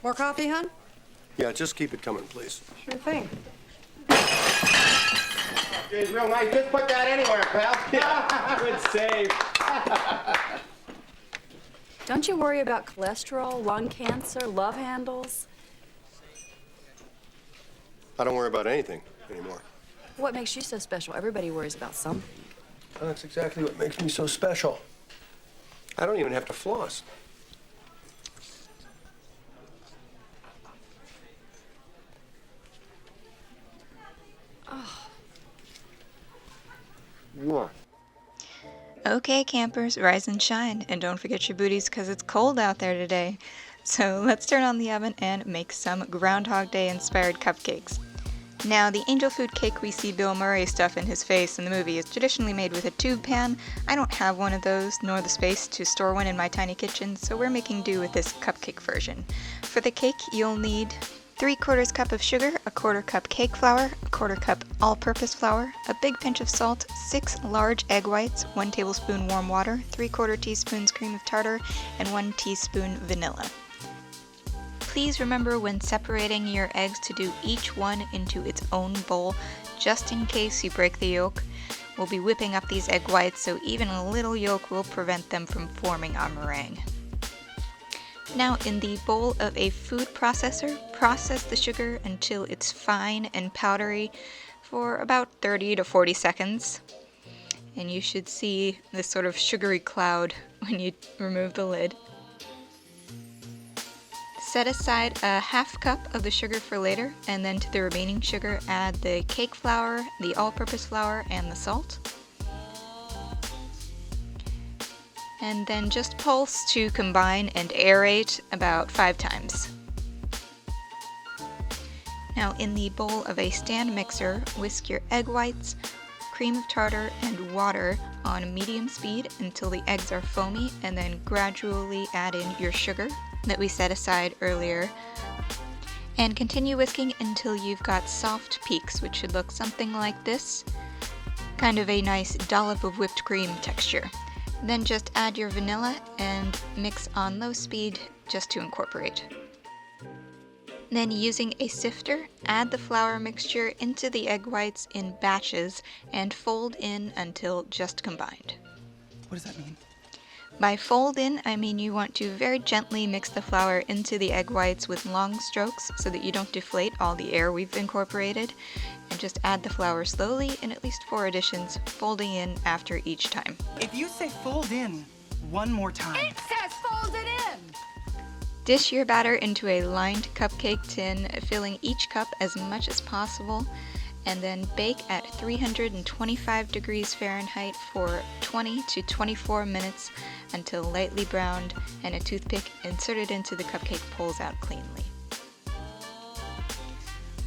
More coffee, hon? Yeah, just keep it coming, please. Sure thing. It's real nice. Just put that anywhere, pal. Yeah, good save. Don't you worry about cholesterol, lung cancer, love handles? I don't worry about anything anymore. What makes you so special? Everybody worries about something. Well, that's exactly what makes me so special. I don't even have to floss. What? Okay, campers, rise and shine, and don't forget your booties because it's cold out there today. So let's turn on the oven and make some Groundhog Day inspired cupcakes. Now, the angel food cake we see Bill Murray stuff in his face in the movie is traditionally made with a tube pan. I don't have one of those, nor the space to store one in my tiny kitchen, so we're making do with this cupcake version. For the cake, you'll need 3/4 cup of sugar, a 1/4 cup cake flour, a 1/4 cup all-purpose flour, a big pinch of salt, 6 large egg whites, 1 tablespoon warm water, 3/4 teaspoons cream of tartar, and 1 teaspoon vanilla. Please remember when separating your eggs to do each one into its own bowl, just in case you break the yolk. We'll be whipping up these egg whites, so even a little yolk will prevent them from forming our meringue. Now, in the bowl of a food processor, process the sugar until it's fine and powdery for about 30 to 40 seconds. And you should see this sort of sugary cloud when you remove the lid. Set aside a 1/2 cup of the sugar for later, and then to the remaining sugar add the cake flour, the all-purpose flour, and the salt. And then just pulse to combine and aerate about 5 times. Now, in the bowl of a stand mixer, whisk your egg whites, cream of tartar, and water on medium speed until the eggs are foamy, and then gradually add in your sugar that we set aside earlier, and continue whisking until you've got soft peaks, which should look something like this, kind of a nice dollop of whipped cream texture. Then just add your vanilla and mix on low speed just to incorporate. Then, using a sifter, add the flour mixture into the egg whites in batches and fold in until just combined. What does that mean? By fold in, I mean you want to very gently mix the flour into the egg whites with long strokes so that you don't deflate all the air we've incorporated, and just add the flour slowly in at least 4 additions, folding in after each time. If you say fold in one more time. It says fold it in! Dish your batter into a lined cupcake tin, filling each cup as much as possible, and then bake at 325 degrees Fahrenheit for 20 to 24 minutes until lightly browned and a toothpick inserted into the cupcake pulls out cleanly.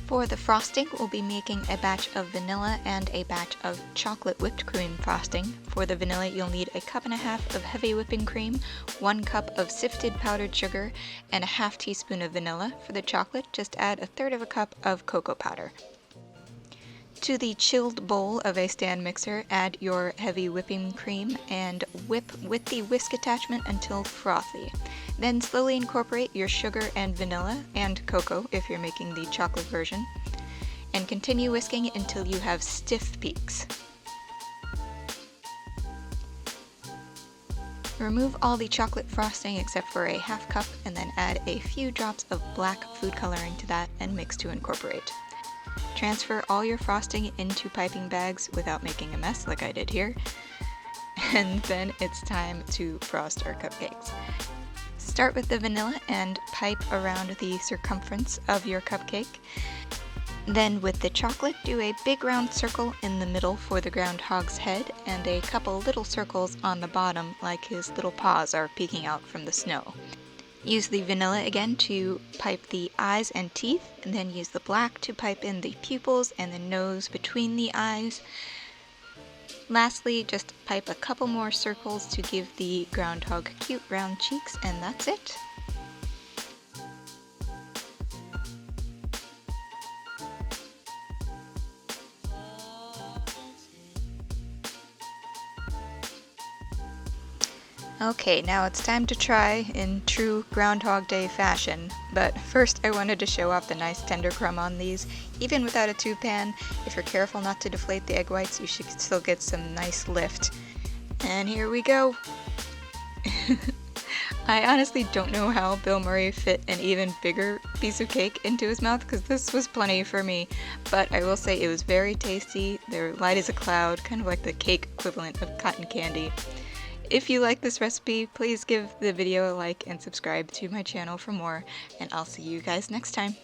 For the frosting, we'll be making a batch of vanilla and a batch of chocolate whipped cream frosting. For the vanilla, you'll need a 1.5 cups of heavy whipping cream, 1 cup of sifted powdered sugar, and a 1/2 teaspoon of vanilla. For the chocolate, just add 1/3 cup of cocoa powder. To the chilled bowl of a stand mixer, add your heavy whipping cream and whip with the whisk attachment until frothy. Then slowly incorporate your sugar and vanilla, and cocoa if you're making the chocolate version, and continue whisking until you have stiff peaks. Remove all the chocolate frosting except for a 1/2 cup, and then add a few drops of black food coloring to that and mix to incorporate. Transfer all your frosting into piping bags without making a mess like I did here. And then it's time to frost our cupcakes. Start with the vanilla and pipe around the circumference of your cupcake. Then with the chocolate, do a big round circle in the middle for the groundhog's head and a couple little circles on the bottom like his little paws are peeking out from the snow. Use the vanilla again to pipe the eyes and teeth, and then use the black to pipe in the pupils and the nose between the eyes. Lastly, just pipe a couple more circles to give the groundhog cute round cheeks, and that's it. Okay, now it's time to try in true Groundhog Day fashion, but first I wanted to show off the nice tender crumb on these. Even without a tube pan, if you're careful not to deflate the egg whites, you should still get some nice lift. And here we go! I honestly don't know how Bill Murray fit an even bigger piece of cake into his mouth, because this was plenty for me, but I will say it was very tasty. They're light as a cloud, kind of like the cake equivalent of cotton candy. If you like this recipe, please give the video a like and subscribe to my channel for more, and I'll see you guys next time.